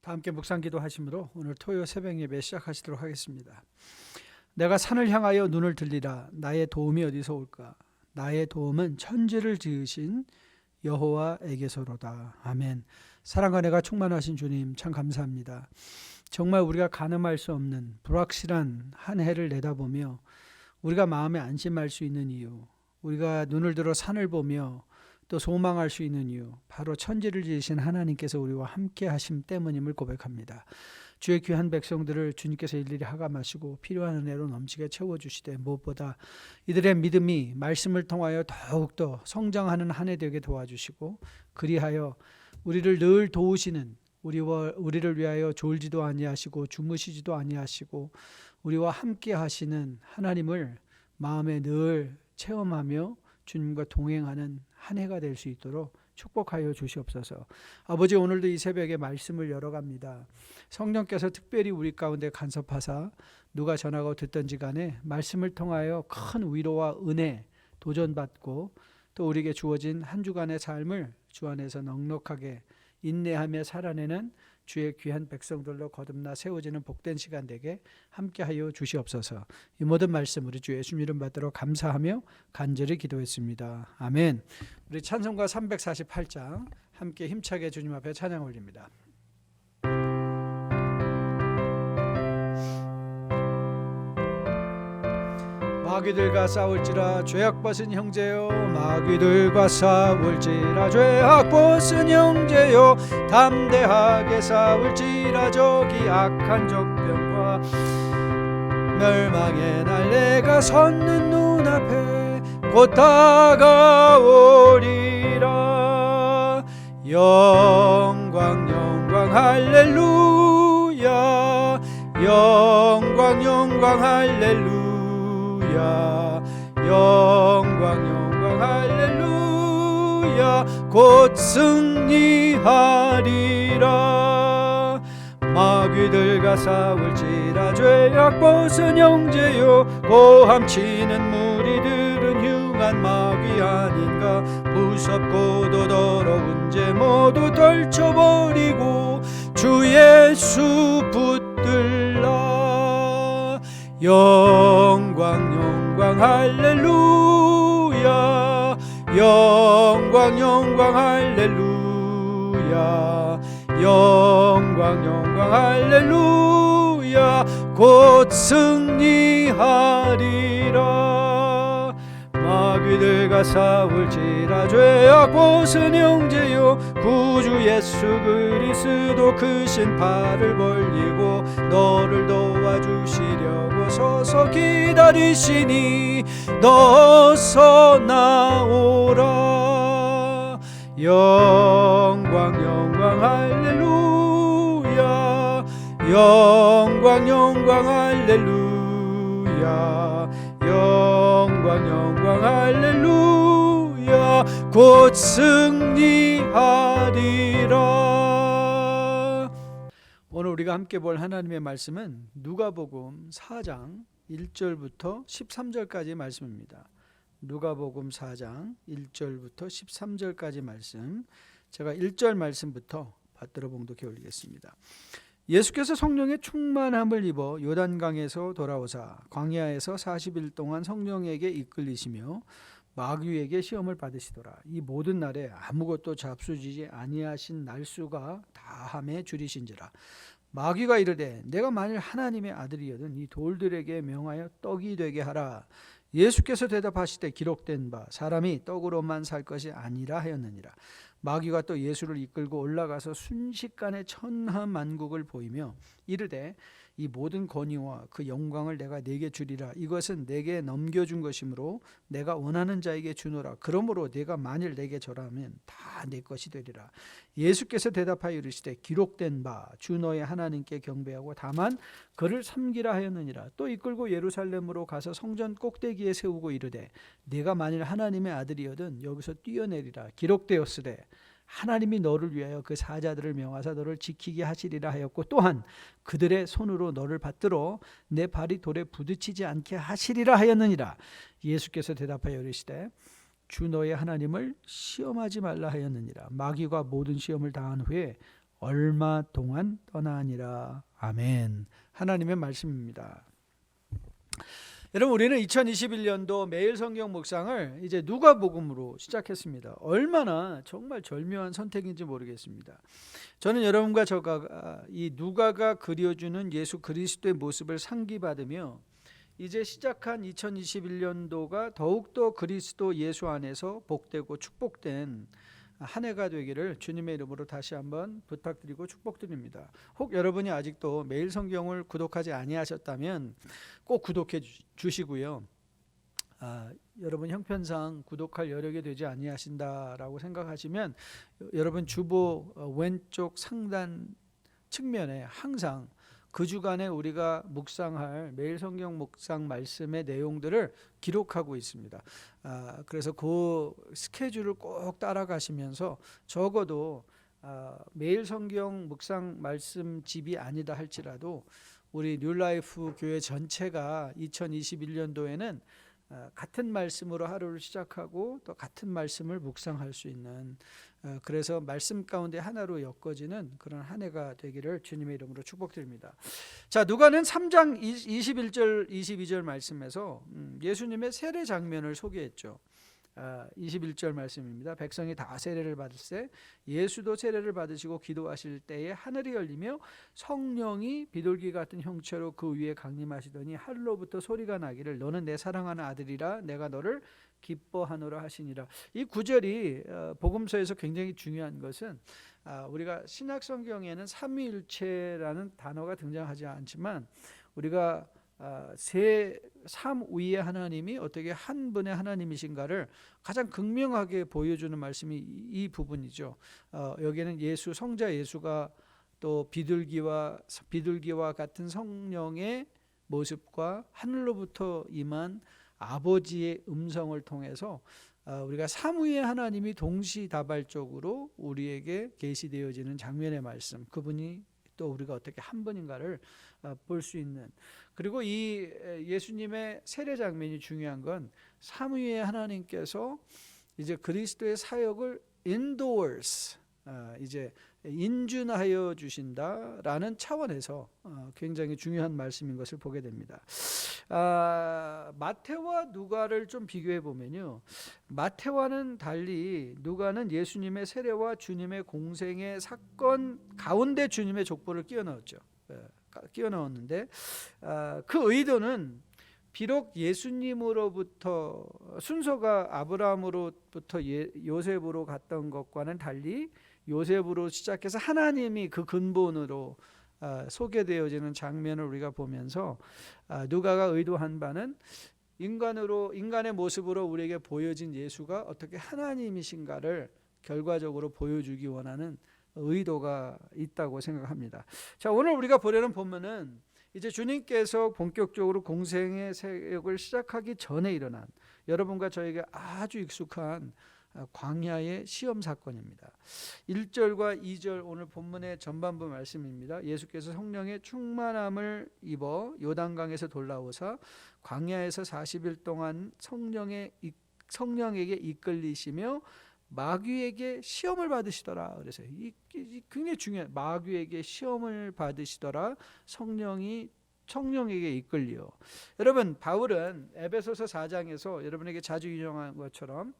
다 함께 묵상기도 하심으로 오늘 토요 새벽 예배 시작하시도록 하겠습니다. 내가 산을 향하여 눈을 들리라. 나의 도움이 어디서 올까? 나의 도움은 천지를 지으신 여호와에게서로다. 아멘. 사랑과 은혜가 충만하신 주님 참 감사합니다. 정말 우리가 가늠할 수 없는 불확실한 한 해를 내다보며 우리가 마음에 안심할 수 있는 이유, 우리가 눈을 들어 산을 보며 또 소망할 수 있는 이유, 바로 천지를 지으신 하나님께서 우리와 함께 하심 때문임을 고백합니다. 주의 귀한 백성들을 주님께서 일일이 하감하시고 필요한 은혜로 넘치게 채워주시되 무엇보다 이들의 믿음이 말씀을 통하여 더욱더 성장하는 한 해 되게 도와주시고, 그리하여 우리를 늘 도우시는, 우리를 위하여 졸지도 아니하시고 주무시지도 아니하시고 우리와 함께 하시는 하나님을 마음에 늘 체험하며 주님과 동행하는 한 해가 될 수 있도록 축복하여 주시옵소서. 아버지, 오늘도 이 새벽에 말씀을 열어갑니다. 성령께서 특별히 우리 가운데 간섭하사 누가 전하고 듣든지 간에 말씀을 통하여 큰 위로와 은혜 도전받고 또 우리에게 주어진 한 주간의 삶을 주 안에서 넉넉하게 인내하며 살아내는 주의 귀한 백성들로 거듭나 세워지는 복된 시간 되게 함께하여 주시옵소서. 이 모든 말씀 우리 주 예수님 이름 받들어 감사하며 간절히 기도했습니다. 아멘. 우리 찬송가 348장 함께 힘차게 주님 앞에 찬양 올립니다. 마귀들과 싸울지라 죄악 벗은 형제요, 마귀들과 싸울지라 죄악 벗은 형제요, 담대하게 싸울지라 저기 악한 적병과 멸망의 날 내가 섰는 눈앞에 곧 다가오리라. 영광 영광 할렐루야, 영광 영광 할렐루야, 영광 영광 할렐루야, 곧 승리하리라. 마귀들과 싸울지라 죄악 벗은 형제요, 고함치는 무리들은 흉한 마귀 아닌가. 무섭고도 더러운 죄 모두 떨쳐버리고 주 예수 붙들라. 영광 영광 할렐루야, 영광 영광 할렐루야, 영광 영광 할렐루야, 곧 승리하리라. 마귀들과 싸울지라 죄악 벗은 형제요, 구주 예수 그리스도 크신 팔을 벌리고 너를 도와주시려고 서서 기다리시니 너서 나오라. 영광 영광 할렐루야, 영광 영광 할렐루야, 영광 영광 할렐루야, 곧 승리하리라. 오늘 우리가 함께 볼 하나님의 말씀은 누가복음 4장 1절부터 13절까지 말씀입니다. 누가복음 4장 1절부터 13절까지 말씀, 제가 1절 말씀부터 받들어 봉독해 올리겠습니다. 예수께서 성령의 충만함을 입어 요단강에서 돌아오사 광야에서 40일 동안 성령에게 이끌리시며 마귀에게 시험을 받으시더라. 이 모든 날에 아무것도 잡수지지 아니하신 날수가 다함에 줄이신지라. 마귀가 이르되 내가 만일 하나님의 아들이여든 이 돌들에게 명하여 떡이 되게 하라. 예수께서 대답하시되 기록된 바 사람이 떡으로만 살 것이 아니라 하였느니라. 마귀가 또 예수를 이끌고 올라가서 순식간에 천하만국을 보이며 이르되 이 모든 권위와 그 영광을 내가 네게 주리라. 이것은 내게 넘겨준 것이므로 내가 원하는 자에게 주노라. 그러므로 내가 만일 내게 절하면 다 내 것이 되리라. 예수께서 대답하여 이르시되 기록된 바 주 너의 하나님께 경배하고 다만 그를 섬기라 하였느니라. 또 이끌고 예루살렘으로 가서 성전 꼭대기에 세우고 이르되 네가 만일 하나님의 아들이여든 여기서 뛰어내리라. 기록되었으되 하나님이 너를 위하여 그 사자들을 명하사 너를 지키게 하시리라 하였고 또한 그들의 손으로 너를 받들어 내 발이 돌에 부딪히지 않게 하시리라 하였느니라. 예수께서 대답하여 이르시되 주 너의 하나님을 시험하지 말라 하였느니라. 마귀가 모든 시험을 당한 후에 얼마 동안 떠나니라. 아멘. 하나님의 말씀입니다. 여러분, 우리는 2021년도 매일 성경 묵상을 이제 누가복음으로 시작했습니다. 얼마나 정말 절묘한 선택인지 모르겠습니다. 저는 여러분과 저가 이 누가가 그려주는 예수 그리스도의 모습을 상기받으며 이제 시작한 2021년도가 더욱더 그리스도 예수 안에서 복되고 축복된 한 해가 되기를 주님의 이름으로 다시 한번 부탁드리고 축복드립니다. 혹 여러분이 아직도 매일 성경을 구독하지 아니하셨다면 꼭 구독해 주시고요. 여러분 형편상 구독할 여력이 되지 아니하신다라고 생각하시면 여러분 주보 왼쪽 상단 측면에 항상 그 주간에 우리가 묵상할 매일 성경 묵상 말씀의 내용들을 기록하고 있습니다. 그래서 그 스케줄을 꼭 따라가시면서 적어도 매일 성경 묵상 말씀 집이 아니다 할지라도 우리 뉴라이프 교회 전체가 2021년도에는 같은 말씀으로 하루를 시작하고 또 같은 말씀을 묵상할 수 있는, 그래서 말씀 가운데 하나로 엮어지는 그런 한 해가 되기를 주님의 이름으로 축복드립니다. 자, 누가는 3장 21절 22절 말씀에서 예수님의 세례 장면을 소개했죠. 21절 말씀입니다. 백성이 다 세례를 받을세 예수도 세례를 받으시고 기도하실 때에 하늘이 열리며 성령이 비둘기 같은 형체로 그 위에 강림하시더니 하늘로부터 소리가 나기를 너는 내 사랑하는 아들이라 내가 너를 기뻐하노라 하시니라. 이 구절이 복음서에서 굉장히 중요한 것은 우리가 신약 성경에는 삼위일체라는 단어가 등장하지 않지만 우리가 삼위의 하나님이 어떻게 한 분의 하나님이신가를 가장 극명하게 보여주는 말씀이 이 부분이죠. 여기에는 예수, 성자 예수가 또 비둘기와 같은 성령의 모습과 하늘로부터 임한 아버지의 음성을 통해서 우리가 삼위의 하나님이 동시다발적으로 우리에게 계시되어지는 장면의 말씀, 그분이 또 우리가 어떻게 한 분인가를 볼 수 있는, 그리고 이 예수님의 세례 장면이 중요한 건 삼위의 하나님께서 이제 그리스도의 사역을 endorse, 이제 인준하여 주신다라는 차원에서 굉장히 중요한 말씀인 것을 보게 됩니다. 마태와 누가를 좀 비교해 보면요, 마태와는 달리 누가는 예수님의 세례와 주님의 공생의 사건 가운데 주님의 족보를 끼워 넣었는데 그 의도는 비록 예수님으로부터 순서가 아브라함으로부터 요셉으로 갔던 것과는 달리 요셉으로 시작해서 하나님이 그 근본으로 소개되어지는 장면을 우리가 보면서 누가가 의도한 바는 인간의 모습으로 우리에게 보여진 예수가 어떻게 하나님이신가를 결과적으로 보여주기 원하는 의도가 있다고 생각합니다. 자, 오늘 우리가 보려는 본문은 이제 주님께서 본격적으로 공생의 사역을 시작하기 전에 일어난 여러분과 저에게 아주 익숙한 광야의 시험 사건입니다. 1절과 2절 오늘 본문의 전반부 말씀입니다. 예수께서 성령의 충만함을 입어 요단강에서 돌아오사 광야에서 40일 동안 성령에게 이끌리시며 마귀에게 시험을 받으시더라. 그래서 이 굉장히 중요한, 마귀에게 시험을 받으시더라. 성령에게 이끌려. 여러분, 바울은 에베소서 4장에서 여러분에게 자주 인용한 것처럼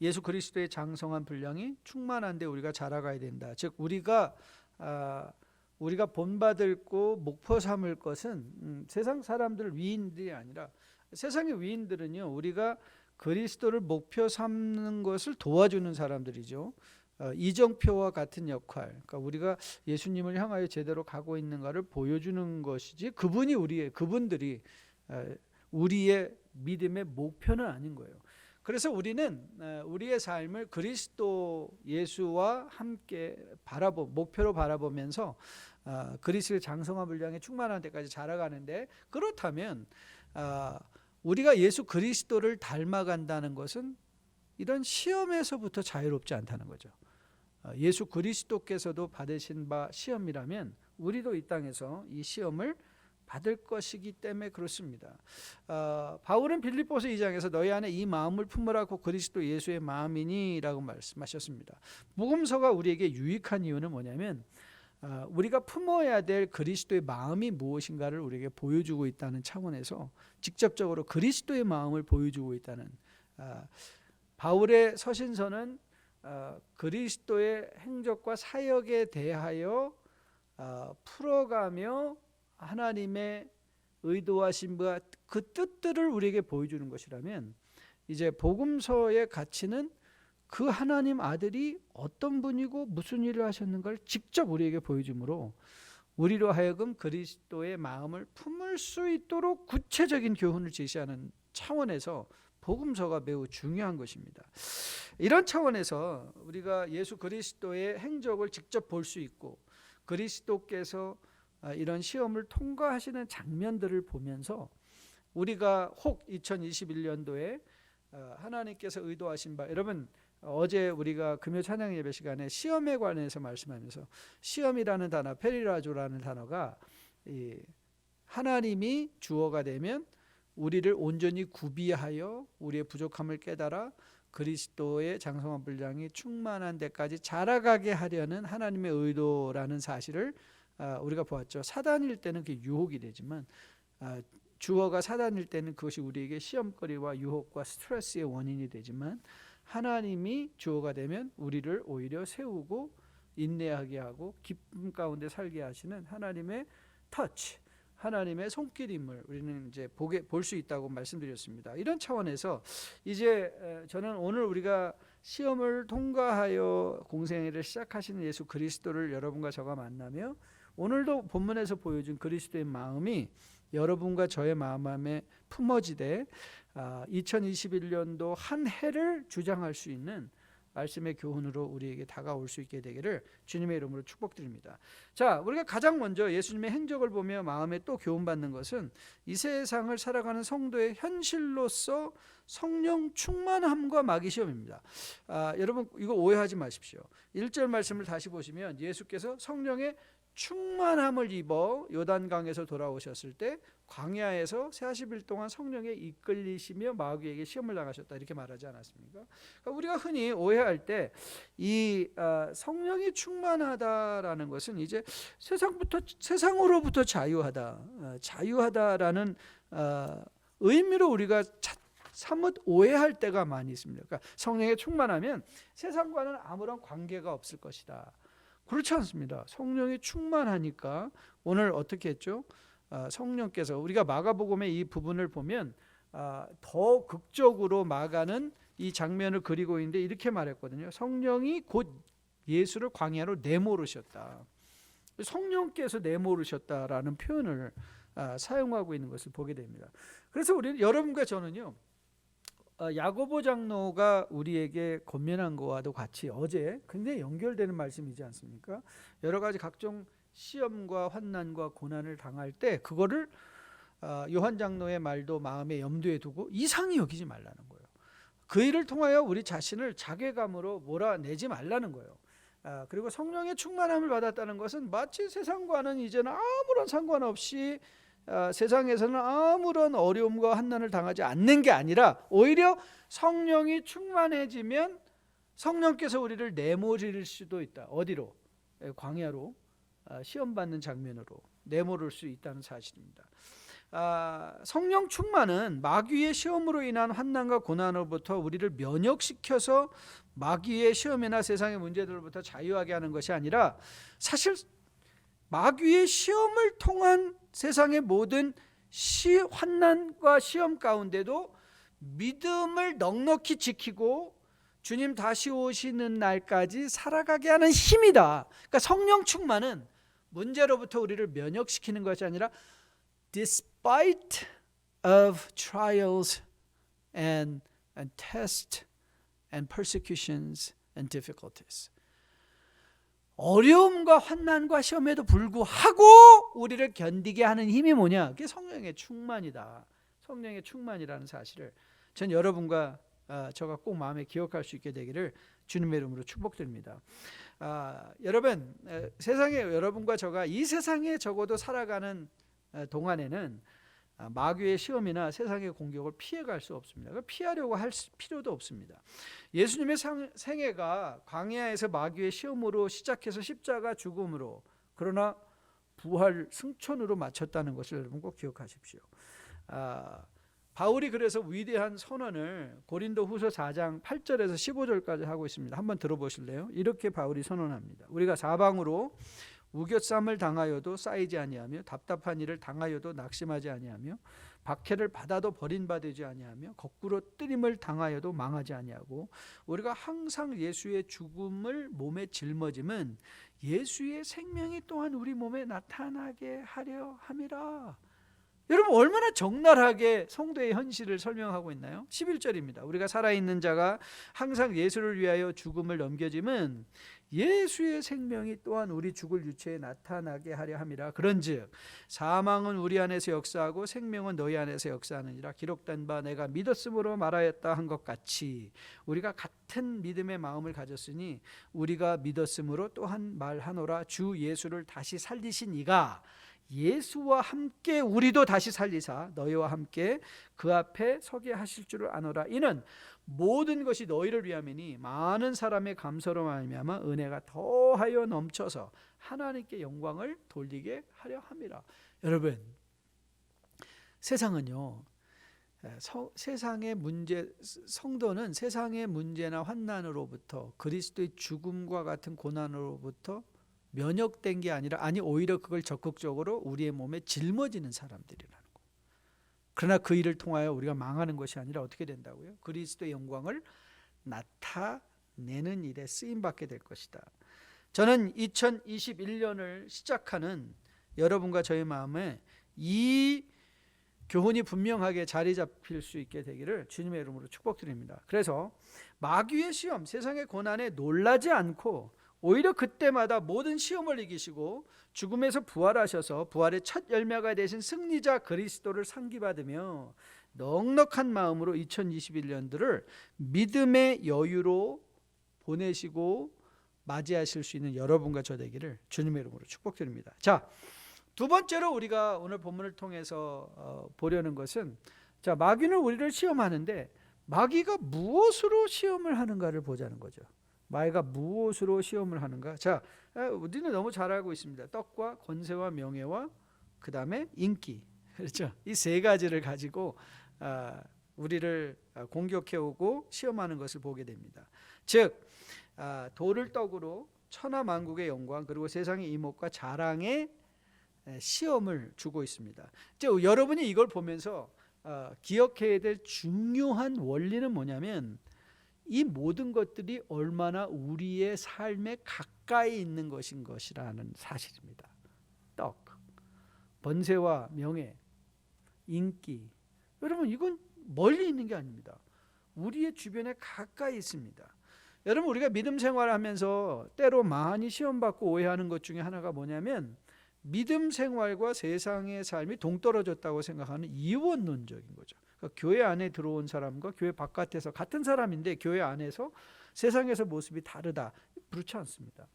예수 그리스도의 장성한 분량이 충만한데 우리가 자라가야 된다. 즉 우리가 본받을 고 목표 삼을 것은 세상 사람들 위인들이 아니라, 세상의 위인들은요 우리가 그리스도를 목표 삼는 것을 도와주는 사람들이죠. 이정표와 같은 역할, 그러니까 우리가 예수님을 향하여 제대로 가고 있는가를 보여주는 것이지 그분들이 우리의 믿음의 목표는 아닌 거예요. 그래서 우리는 우리의 삶을 그리스도 예수와 함께 목표로 바라보면서 그리스도의 장성한 분량에 충만한 데까지 자라가는데, 그렇다면 우리가 예수 그리스도를 닮아간다는 것은 이런 시험에서부터 자유롭지 않다는 거죠. 예수 그리스도께서도 받으신 바 시험이라면 우리도 이 땅에서 이 시험을 받을 것이기 때문에 그렇습니다. 바울은 빌립보서 2장에서 너희 안에 이 마음을 품으라고 그리스도 예수의 마음이니 라고 말씀하셨습니다. 복음서가 우리에게 유익한 이유는 뭐냐면 우리가 품어야 될 그리스도의 마음이 무엇인가를 우리에게 보여주고 있다는 차원에서 직접적으로 그리스도의 마음을 보여주고 있다는, 바울의 서신서는 그리스도의 행적과 사역에 대하여 풀어가며 하나님의 의도하신 바와 그 뜻들을 우리에게 보여주는 것이라면, 이제 복음서의 가치는 그 하나님 아들이 어떤 분이고 무슨 일을 하셨는가를 직접 우리에게 보여주므로 우리로 하여금 그리스도의 마음을 품을 수 있도록 구체적인 교훈을 제시하는 차원에서 복음서가 매우 중요한 것입니다. 이런 차원에서 우리가 예수 그리스도의 행적을 직접 볼 수 있고 그리스도께서 이런 시험을 통과하시는 장면들을 보면서 우리가 혹 2021년도에 하나님께서 의도하신 바, 여러분 어제 우리가 금요 찬양 예배 시간에 시험에 관해서 말씀하면서 시험이라는 단어, 페리라조라는 단어가 하나님이 주어가 되면 우리를 온전히 구비하여 우리의 부족함을 깨달아 그리스도의 장성한 분량이 충만한 데까지 자라가게 하려는 하나님의 의도라는 사실을 우리가 보았죠. 사단일 때는 그게 유혹이 되지만 주어가 사단일 때는 그것이 우리에게 시험거리와 유혹과 스트레스의 원인이 되지만, 하나님이 주어가 되면 우리를 오히려 세우고 인내하게 하고 기쁨 가운데 살게 하시는 하나님의 터치, 하나님의 손길임을 우리는 이제 볼 수 있다고 말씀드렸습니다. 이런 차원에서 이제 저는 오늘 우리가 시험을 통과하여 공생애를 시작하시는 예수 그리스도를 여러분과 저가 만나며 오늘도 본문에서 보여준 그리스도의 마음이 여러분과 저의 마음 안에 품어지되 2021년도 한 해를 주장할 수 있는 말씀의 교훈으로 우리에게 다가올 수 있게 되기를 주님의 이름으로 축복드립니다. 자, 우리가 가장 먼저 예수님의 행적을 보며 마음에 또 교훈받는 것은 이 세상을 살아가는 성도의 현실로서 성령 충만함과 마귀 시험입니다. 여러분 이거 오해하지 마십시오. 1절 말씀을 다시 보시면 예수께서 성령의 충만함을 입어 요단강에서 돌아오셨을 때 광야에서 40일 동안 성령에 이끌리시며 마귀에게 시험을 당하셨다 이렇게 말하지 않았습니까? 그러니까 우리가 흔히 오해할 때 이 성령이 충만하다라는 것은 이제 세상으로부터 자유하다라는 의미로 우리가 사뭇 오해할 때가 많이 있습니다. 그러니까 성령에 충만하면 세상과는 아무런 관계가 없을 것이다. 그렇지 않습니다. 성령이 충만하니까 오늘 어떻게 했죠? 성령께서, 우리가 마가복음의 이 부분을 보면 더 극적으로 마가는 이 장면을 그리고 있는데 이렇게 말했거든요. 성령이 곧 예수를 광야로 내모르셨다. 성령께서 내모르셨다라는 표현을 사용하고 있는 것을 보게 됩니다. 그래서 우리는, 여러분과 저는요, 야고보 장로가 우리에게 권면한 것과도 같이 어제 굉장히 연결되는 말씀이지 않습니까? 여러 가지 각종 시험과 환난과 고난을 당할 때 그거를 요한 장로의 말도 마음에 염두에 두고 이상히 여기지 말라는 거예요. 그 일을 통하여 우리 자신을 자괴감으로 몰아내지 말라는 거예요. 그리고 성령의 충만함을 받았다는 것은 마치 세상과는 이제는 아무런 상관없이 세상에서는 아무런 어려움과 환난을 당하지 않는 게 아니라 오히려 성령이 충만해지면 성령께서 우리를 내모릴 수도 있다. 어디로? 광야로, 시험받는 장면으로 내모를 수 있다는 사실입니다. 성령 충만은 마귀의 시험으로 인한 환난과 고난으로부터 우리를 면역시켜서 마귀의 시험이나 세상의 문제들로부터 자유하게 하는 것이 아니라, 사실 마귀의 시험을 통한 세상의 모든 환난과 시험 가운데도 믿음을 넉넉히 지키고 주님 다시 오시는 날까지 살아가게 하는 힘이다. 그러니까 성령 충만은 문제로부터 우리를 면역시키는 것이 아니라 despite of trials and tests and persecutions and difficulties, 어려움과 환난과 시험에도 불구하고 우리를 견디게 하는 힘이 뭐냐? 그게 성령의 충만이다. 성령의 충만이라는 사실을 전 여러분과 저가 꼭 마음에 기억할 수 있게 되기를 주님의 이름으로 축복드립니다. 여러분, 세상에 여러분과 저가 이 세상에 적어도 살아가는 동안에는 마귀의 시험이나 세상의 공격을 피해갈 수 없습니다. 피하려고 할 필요도 없습니다. 예수님의 생애가 광야에서 마귀의 시험으로 시작해서 십자가 죽음으로, 그러나 부활 승천으로 마쳤다는 것을 여러분 꼭 기억하십시오. 바울이 그래서 위대한 선언을 고린도 후서 4장 8절에서 15절까지 하고 있습니다. 한번 들어보실래요? 이렇게 바울이 선언합니다. 우리가 사방으로 우겨쌈을 당하여도 쌓이지 아니하며 답답한 일을 당하여도 낙심하지 아니하며 박해를 받아도 버림받지 아니하며 거꾸로 뜨림을 당하여도 망하지 아니하고 우리가 항상 예수의 죽음을 몸에 짊어짐은 예수의 생명이 또한 우리 몸에 나타나게 하려 함이라. 여러분 얼마나 적나라하게 성도의 현실을 설명하고 있나요? 11절입니다. 우리가 살아있는 자가 항상 예수를 위하여 죽음을 넘겨짐은 예수의 생명이 또한 우리 죽을 유체에 나타나게 하려 함이라. 그런즉 사망은 우리 안에서 역사하고 생명은 너희 안에서 역사하느니라. 기록된 바 내가 믿었으므로 말하였다 한 것 같이 우리가 같은 믿음의 마음을 가졌으니 우리가 믿었으므로 또한 말하노라. 주 예수를 다시 살리신 이가 예수와 함께 우리도 다시 살리사 너희와 함께 그 앞에 서게 하실 줄을 아노라. 이는 모든 것이 너희를 위함이니 많은 사람의 감사로 말미암아 은혜가 더하여 넘쳐서 하나님께 영광을 돌리게 하려 함이라. 여러분 세상은요, 세상의 문제, 성도는 세상의 문제나 환난으로부터 그리스도의 죽음과 같은 고난으로부터 면역된 게 아니라 오히려 그걸 적극적으로 우리의 몸에 짊어지는 사람들이라는 거. 그러나 그 일을 통하여 우리가 망하는 것이 아니라 어떻게 된다고요? 그리스도의 영광을 나타내는 일에 쓰임받게 될 것이다. 저는 2021년을 시작하는 여러분과 저의 마음에 이 교훈이 분명하게 자리 잡힐 수 있게 되기를 주님의 이름으로 축복드립니다. 그래서 마귀의 시험, 세상의 고난에 놀라지 않고 오히려 그때마다 모든 시험을 이기시고 죽음에서 부활하셔서 부활의 첫 열매가 되신 승리자 그리스도를 상기받으며 넉넉한 마음으로 2021년들을 믿음의 여유로 보내시고 맞이하실 수 있는 여러분과 저 되기를 주님의 이름으로 축복드립니다. 자, 두 번째로 우리가 오늘 본문을 통해서 보려는 것은, 자, 마귀는 우리를 시험하는데 마귀가 무엇으로 시험을 하는가를 보자는 거죠. 마귀가 무엇으로 시험을 하는가? 자, 우리는 너무 잘 알고 있습니다. 떡과 권세와 명예와 그 다음에 인기, 그렇죠? 이 세 가지를 가지고 우리를 공격해오고 시험하는 것을 보게 됩니다. 즉 돌을 떡으로 천하만국의 영광 그리고 세상의 이목과 자랑의 시험을 주고 있습니다. 여러분이 이걸 보면서 기억해야 될 중요한 원리는 뭐냐면 이 모든 것들이 얼마나 우리의 삶에 가까이 있는 것이라는 사실입니다. 떡, 번세와 명예, 인기, 여러분 이건 멀리 있는 게 아닙니다. 우리의 주변에 가까이 있습니다. 여러분 우리가 믿음 생활을 하면서 때로 많이 시험받고 오해하는 것 중에 하나가 뭐냐면 믿음 생활과 세상의 삶이 동떨어졌다고 생각하는 이원론적인 거죠. 그러니까 교회 안에 들어온 사람과 교회 바깥에서 같은 사람인데 교회 안에서 세상에서 모습이 다르다. 그렇지 않습니다.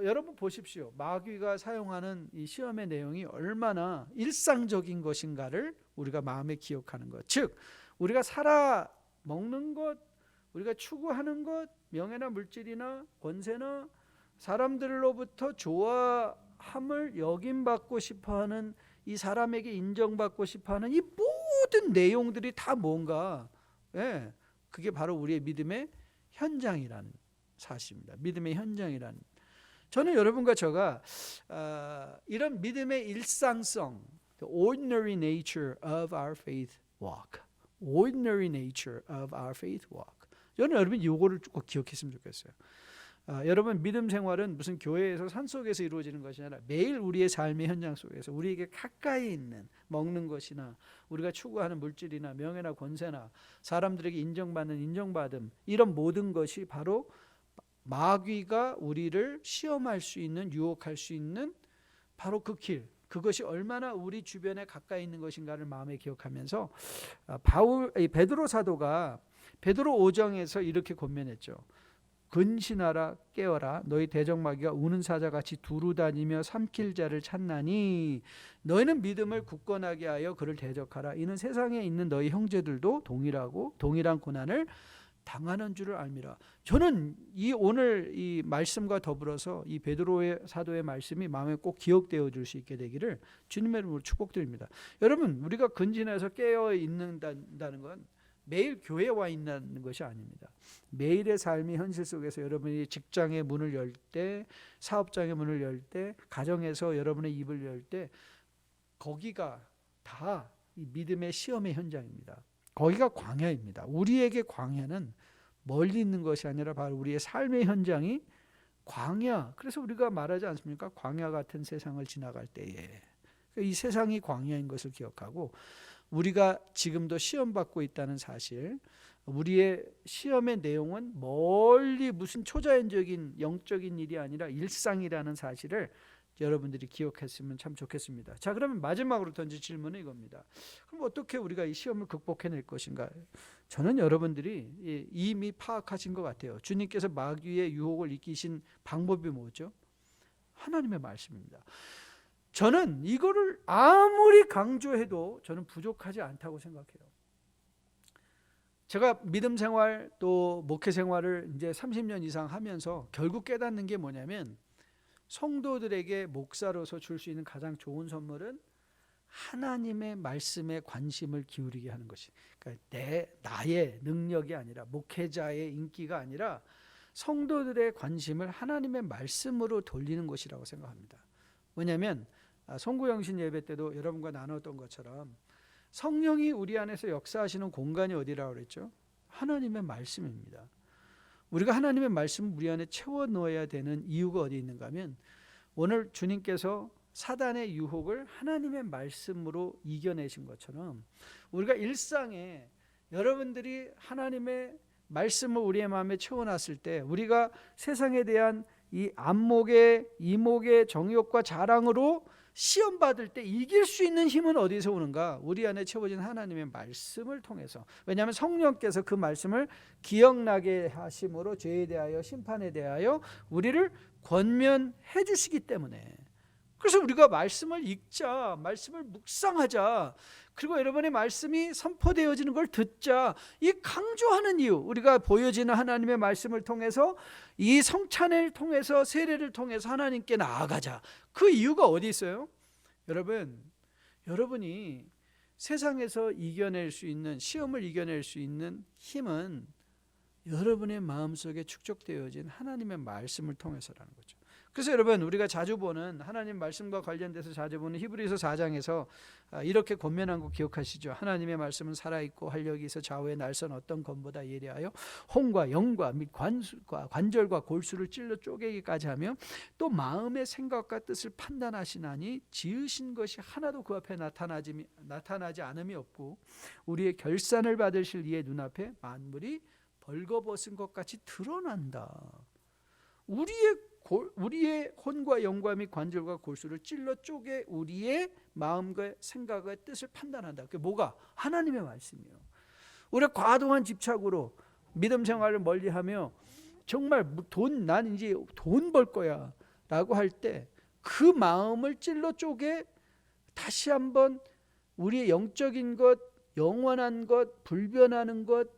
여러분 보십시오. 마귀가 사용하는 이 시험의 내용이 얼마나 일상적인 것인가를 우리가 마음에 기억하는 것. 즉 우리가 살아 먹는 것, 우리가 추구하는 것, 명예나 물질이나 권세나 사람들로부터 좋아함을 여김받고 싶어하는, 이 사람에게 인정받고 싶어하는 이 모든 내용들이 다 뭔가, 그게 바로 우리의 믿음의 현장이라는 사실입니다. 믿음의 현장이라는. 저는 여러분과 제가 이런 믿음의 일상성, the ordinary nature of our faith walk, ordinary nature of our faith walk. 저는 여러분 이거를 꼭 기억했으면 좋겠어요. 여러분 믿음 생활은 무슨 교회에서 산속에서 이루어지는 것이 아니라 매일 우리의 삶의 현장 속에서 우리에게 가까이 있는 먹는 것이나 우리가 추구하는 물질이나 명예나 권세나 사람들에게 인정받는 인정받음, 이런 모든 것이 바로 마귀가 우리를 시험할 수 있는, 유혹할 수 있는 바로 그 길, 그것이 얼마나 우리 주변에 가까이 있는 것인가를 마음에 기억하면서 베드로 사도가 베드로 5장에서 이렇게 권면했죠. 근신하라 깨어라 너희 대적마귀가 우는 사자같이 두루 다니며 삼킬 자를 찾나니 너희는 믿음을 굳건하게 하여 그를 대적하라. 이는 세상에 있는 너희 형제들도 동일한 고난을 당하는 줄을 알미라. 저는 오늘 이 말씀과 더불어서 이 베드로의 사도의 말씀이 마음에 꼭 기억되어 줄 수 있게 되기를 주님의 이름으로 축복드립니다. 여러분, 우리가 근신해서 깨어 있는다는 건 매일 교회에 와 있는 것이 아닙니다. 매일의 삶의 현실 속에서 여러분이 직장의 문을 열 때, 사업장의 문을 열 때, 가정에서 여러분의 입을 열 때, 거기가 다 이 믿음의 시험의 현장입니다. 거기가 광야입니다. 우리에게 광야는 멀리 있는 것이 아니라 바로 우리의 삶의 현장이 광야. 그래서 우리가 말하지 않습니까? 광야 같은 세상을 지나갈 때에 이 세상이 광야인 것을 기억하고, 우리가 지금도 시험받고 있다는 사실, 우리의 시험의 내용은 멀리 무슨 초자연적인 영적인 일이 아니라 일상이라는 사실을 여러분들이 기억했으면 참 좋겠습니다. 자, 그러면 마지막으로 던질 질문은 이겁니다. 그럼 어떻게 우리가 이 시험을 극복해낼 것인가? 저는 여러분들이 이미 파악하신 것 같아요. 주님께서 마귀의 유혹을 이기신 방법이 뭐죠? 하나님의 말씀입니다. 저는 이거를 아무리 강조해도 저는 부족하지 않다고 생각해요. 제가 믿음 생활 또 목회 생활을 이제 30년 이상 하면서 결국 깨닫는 게 뭐냐면, 성도들에게 목사로서 줄 수 있는 가장 좋은 선물은 하나님의 말씀에 관심을 기울이게 하는 것이, 그러니까 나의 능력이 아니라, 목회자의 인기가 아니라 성도들의 관심을 하나님의 말씀으로 돌리는 것이라고 생각합니다. 왜냐하면 송구영신 예배 때도 여러분과 나눴던 것처럼 성령이 우리 안에서 역사하시는 공간이 어디라고 그랬죠? 하나님의 말씀입니다. 우리가 하나님의 말씀을 우리 안에 채워 넣어야 되는 이유가 어디 있는가 하면, 오늘 주님께서 사단의 유혹을 하나님의 말씀으로 이겨내신 것처럼 우리가 일상에 여러분들이 하나님의 말씀을 우리의 마음에 채워놨을 때, 우리가 세상에 대한 이 안목의 이목의 정욕과 자랑으로 시험 받을 때 이길 수 있는 힘은 어디서 오는가? 우리 안에 채워진 하나님의 말씀을 통해서. 왜냐하면 성령께서 그 말씀을 기억나게 하심으로 죄에 대하여 심판에 대하여 우리를 권면해 주시기 때문에. 그래서 우리가 말씀을 읽자, 말씀을 묵상하자, 그리고 여러분의 말씀이 선포되어지는 걸 듣자, 이 강조하는 이유, 우리가 보여지는 하나님의 말씀을 통해서, 이 성찬을 통해서, 세례를 통해서 하나님께 나아가자. 그 이유가 어디 있어요? 여러분이 세상에서 이겨낼 수 있는, 시험을 이겨낼 수 있는 힘은 여러분의 마음속에 축적되어진 하나님의 말씀을 통해서라는 거죠. 그래서 여러분, 우리가 자주 보는, 하나님 말씀과 관련돼서 자주 보는 히브리서 4장에서 이렇게 권면한 거 기억하시죠? 하나님의 말씀은 살아있고 활력이 있어 좌우의 날선 어떤 검보다 예리하여 혼과 영과 및 관절과 골수를 찔러 쪼개기까지 하며 또 마음의 생각과 뜻을 판단하시나니 지으신 것이 하나도 그 앞에 나타나지 않음이 없고 우리의 결산을 받으실 이의 눈앞에 만물이 벌거벗은 것 같이 드러난다. 우리의 혼과 영과 및 관절과 골수를 찔러 쪼개 우리의 마음과 생각의 뜻을 판단한다. 그게 뭐가? 하나님의 말씀이에요. 우리가 과도한 집착으로 믿음 생활을 멀리하며 정말 난 이제 돈 벌 거야 라고 할 때 그 마음을 찔러 쪼개 다시 한번 우리의 영적인 것, 영원한 것, 불변하는 것,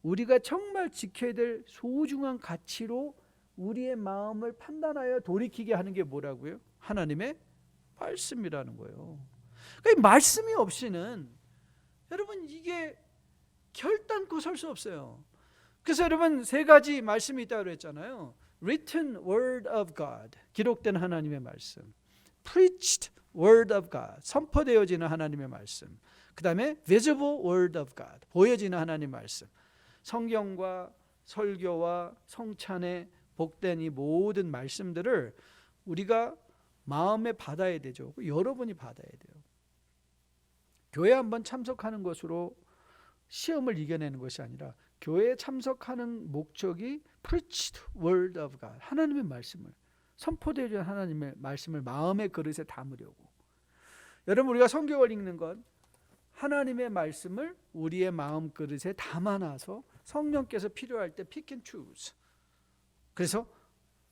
우리가 정말 지켜야 될 소중한 가치로 우리의 마음을 판단하여 돌이키게 하는 게 뭐라고요? 하나님의 말씀이라는 거예요. 그러니까 말씀이 없이는 여러분 이게 결단코 설 수 없어요. 그래서 여러분 세 가지 말씀이 있다고 그랬잖아요. Written word of God, 기록된 하나님의 말씀. Preached word of God, 선포되어지는 하나님의 말씀. 그 다음에 visible word of God, 보여지는 하나님의 말씀. 성경과 설교와 성찬의 복된 이 모든 말씀들을 우리가 마음에 받아야 되죠. 여러분이 받아야 돼요. 교회 한번 참석하는 것으로 시험을 이겨내는 것이 아니라 교회에 참석하는 목적이 preached word of God, 하나님의 말씀을, 선포되어진 하나님의 말씀을 마음의 그릇에 담으려고. 여러분, 우리가 성경을 읽는 건 하나님의 말씀을 우리의 마음 그릇에 담아놔서 성령께서 필요할 때 pick and choose, 그래서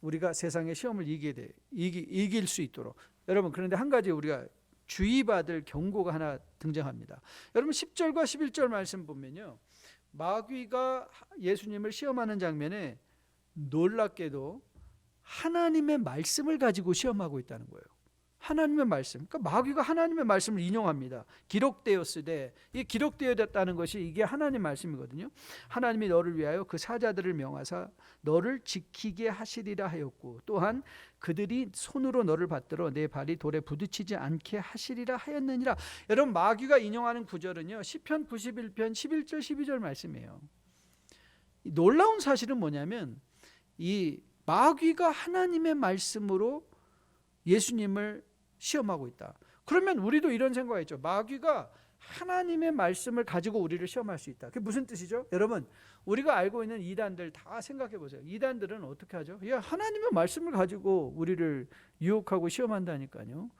우리가 세상의 시험을 이길 수 있도록. 여러분, 그런데 한 가지 우리가 주의받을 경고가 하나 등장합니다. 여러분 10절과 11절 말씀 보면요, 마귀가 예수님을 시험하는 장면에 놀랍게도 하나님의 말씀을 가지고 시험하고 있다는 거예요. 하나님의 말씀. 그러니까 마귀가 하나님의 말씀을 인용합니다. 기록되었으되, 이 기록되었다는 것이 이게 하나님 말씀이거든요. 하나님이 너를 위하여 그 사자들을 명하사 너를 지키게 하시리라 하였고, 또한 그들이 손으로 너를 받들어 내 발이 돌에 부딪히지 않게 하시리라 하였느니라. 여러분, 마귀가 인용하는 구절은요, 시편 91편 11절 12절 말씀이에요. 놀라운 사실은 뭐냐면, 이 마귀가 하나님의 말씀으로 예수님을 시험하고 있다. 그러면 우리도 이런 생각이죠. 마귀가 하나님의 말씀을 가지고 우리를 시험할 수 있다. 그게 무슨 뜻이죠? 여러분, 우리가 알고 있는 이단들 다 생각해 보세요. 이단들은 어떻게 하죠? 하나님의 말씀을 가지고 우리를 유혹하고 시험한다니까요.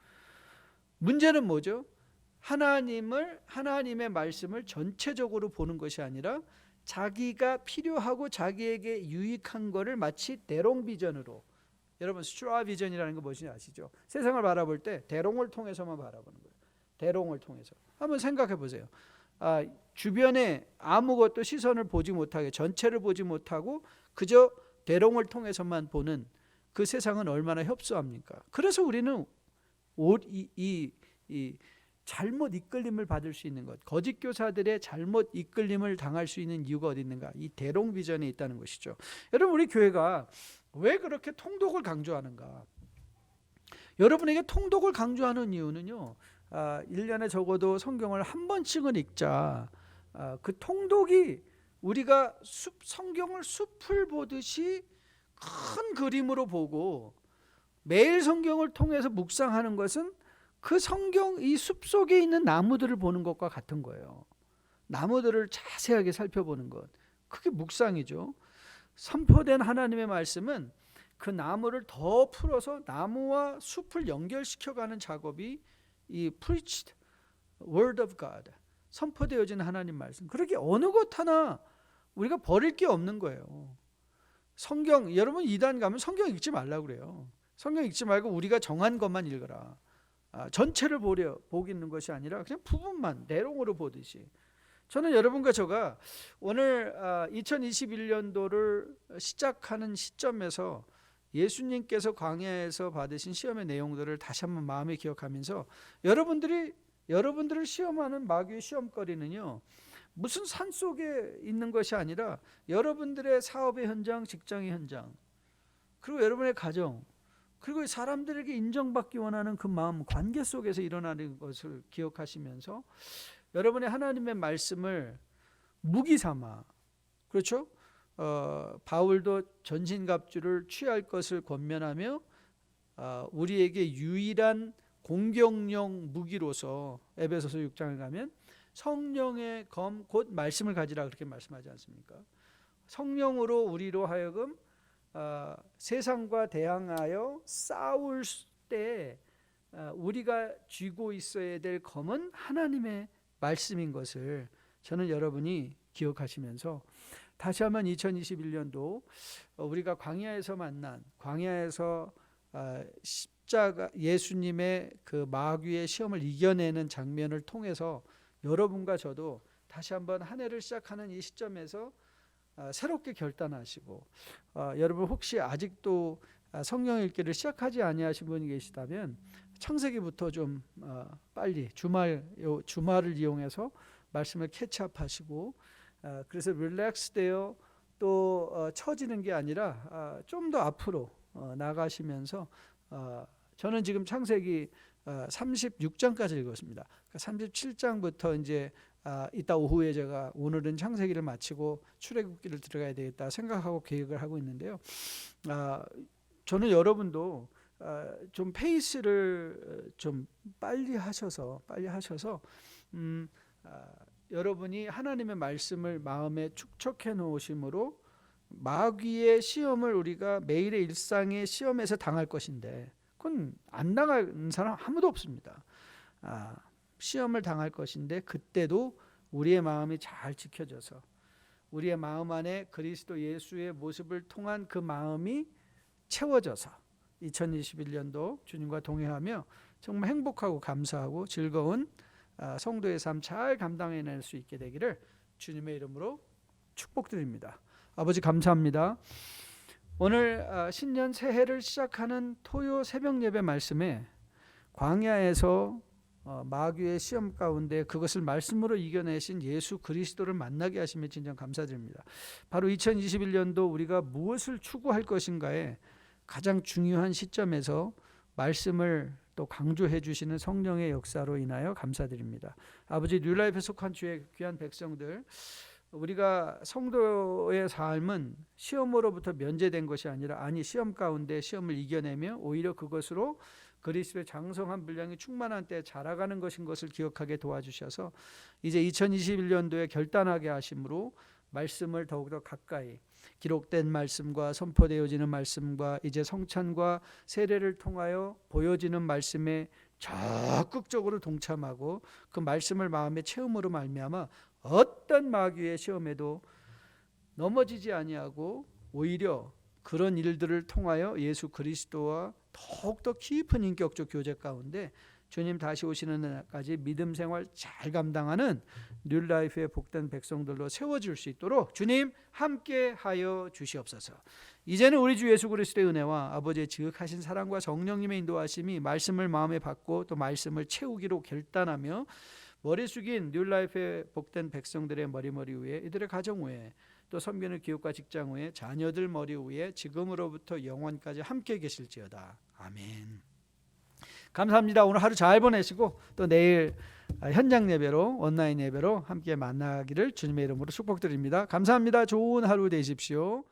문제는 뭐죠? 하나님의 말씀을 전체적으로 보는 것이 아니라 자기가 필요하고 자기에게 유익한 거를 마치 대롱비전으로, 여러분 스트라 비전이라는 거 무엇인지 아시죠? 세상을 바라볼 때 대롱을 통해서만 바라보는 거예요. 대롱을 통해서. 한번 생각해 보세요. 주변에 아무것도 시선을 보지 못하게, 전체를 보지 못하고 그저 대롱을 통해서만 보는 그 세상은 얼마나 협소합니까? 그래서 우리는 이 잘못 이끌림을 받을 수 있는 것, 거짓 교사들의 잘못 이끌림을 당할 수 있는 이유가 어디 있는가? 이 대롱 비전에 있다는 것이죠. 여러분, 우리 교회가 왜 그렇게 통독을 강조하는가? 여러분에게 통독을 강조하는 이유는요, 1년에 적어도 성경을 한 번씩은 읽자. 그 통독이 우리가 성경을 숲을 보듯이 큰 그림으로 보고 매일 성경을 통해서 묵상하는 것은 그 성경, 이 숲 속에 있는 나무들을 보는 것과 같은 거예요. 나무들을 자세하게 살펴보는 것, 그게 묵상이죠. 선포된 하나님의 말씀은 그 나무를 더 풀어서 나무와 숲을 연결시켜가는 작업이 이 preached word of God, 선포되어진 하나님 말씀. 그렇게 어느 것 하나 우리가 버릴 게 없는 거예요. 성경, 여러분 이단 가면 성경 읽지 말라고 그래요. 성경 읽지 말고 우리가 정한 것만 읽어라. 전체를 보기는 것이 아니라 그냥 부분만 내용으로 보듯이. 저는 여러분과 저가 오늘 2021년도를 시작하는 시점에서 예수님께서 광야에서 받으신 시험의 내용들을 다시 한번 마음에 기억하면서 여러분들을 시험하는 마귀의 시험거리는요, 무슨 산 속에 있는 것이 아니라 여러분들의 사업의 현장, 직장의 현장, 그리고 여러분의 가정, 그리고 사람들에게 인정받기 원하는 그 마음, 관계 속에서 일어나는 것을 기억하시면서 여러분의 하나님의 말씀을 무기 삼아, 그렇죠? 바울도 전신갑주를 취할 것을 권면하며 우리에게 유일한 공격용 무기로서 에베소서 6장을 가면 성령의 검 곧 말씀을 가지라 그렇게 말씀하지 않습니까? 성령으로 우리로 하여금 세상과 대항하여 싸울 때 우리가 쥐고 있어야 될 검은 하나님의 말씀인 것을 저는 여러분이 기억하시면서 다시 한번 2021년도 우리가 광야에서 만난, 광야에서 십자가 예수님의 그 마귀의 시험을 이겨내는 장면을 통해서 여러분과 저도 다시 한번 한 해를 시작하는 이 시점에서 새롭게 결단하시고, 여러분 혹시 아직도 성경 읽기를 시작하지 아니하신 분이 계시다면 창세기부터 좀 빨리 주말을 이용해서 말씀을 캐치업하시고, 그래서 릴렉스되어 또 처지는 게 아니라 좀 더 앞으로 나가시면서, 저는 지금 창세기 36장까지 읽었습니다. 37장부터 이제 이따 오후에 제가 오늘은 창세기를 마치고 출애굽기를 들어가야 되겠다 생각하고 계획을 하고 있는데요. 저는 여러분도 좀 페이스를 좀 빨리 하셔서 여러분이 하나님의 말씀을 마음에 축적해 놓으심으로 마귀의 시험을 우리가 매일의 일상의 시험에서 당할 것인데, 그건 안 당하는 사람 아무도 없습니다. 시험을 당할 것인데 그때도 우리의 마음이 잘 지켜져서 우리의 마음 안에 그리스도 예수의 모습을 통한 그 마음이 채워져서 2021년도 주님과 동행하며 정말 행복하고 감사하고 즐거운 성도의 삶 잘 감당해낼 수 있게 되기를 주님의 이름으로 축복드립니다. 아버지 감사합니다. 오늘 신년 새해를 시작하는 토요 새벽 예배 말씀에 광야에서 마귀의 시험 가운데 그것을 말씀으로 이겨내신 예수 그리스도를 만나게 하시며 진정 감사드립니다. 바로 2021년도 우리가 무엇을 추구할 것인가에 가장 중요한 시점에서 말씀을 또 강조해 주시는 성령의 역사로 인하여 감사드립니다. 아버지, 뉴라이프에 속한 주의 귀한 백성들, 우리가 성도의 삶은 시험으로부터 면제된 것이 아니라 시험 가운데 시험을 이겨내며 오히려 그것으로 그리스도의 장성한 분량이 충만한 때에 자라가는 것인 것을 기억하게 도와주셔서 이제 2021년도에 결단하게 하심으로 말씀을 더욱더 가까이 기록된 말씀과 선포되어지는 말씀과 이제 성찬과 세례를 통하여 보여지는 말씀에 적극적으로 동참하고 그 말씀을 마음의 체험으로 말미암아 어떤 마귀의 시험에도 넘어지지 아니하고 오히려 그런 일들을 통하여 예수 그리스도와 더욱더 깊은 인격적 교제 가운데 주님 다시 오시는 날까지 믿음 생활 잘 감당하는 뉴라이프의 복된 백성들로 세워질 수 있도록 주님 함께 하여 주시옵소서. 이제는 우리 주 예수 그리스도의 은혜와 아버지의 지극하신 사랑과 성령님의 인도하심이 말씀을 마음에 받고 또 말씀을 채우기로 결단하며 머리 숙인 뉴라이프의 복된 백성들의 머리 위에, 이들의 가정 위에, 또 섬기는 기업과 직장 위에, 자녀들 머리 위에 지금으로부터 영원까지 함께 계실지어다. 아멘. 감사합니다. 오늘 하루 잘 보내시고 또 내일 현장 예배로, 온라인 예배로 함께 만나기를 주님의 이름으로 축복드립니다. 감사합니다. 좋은 하루 되십시오.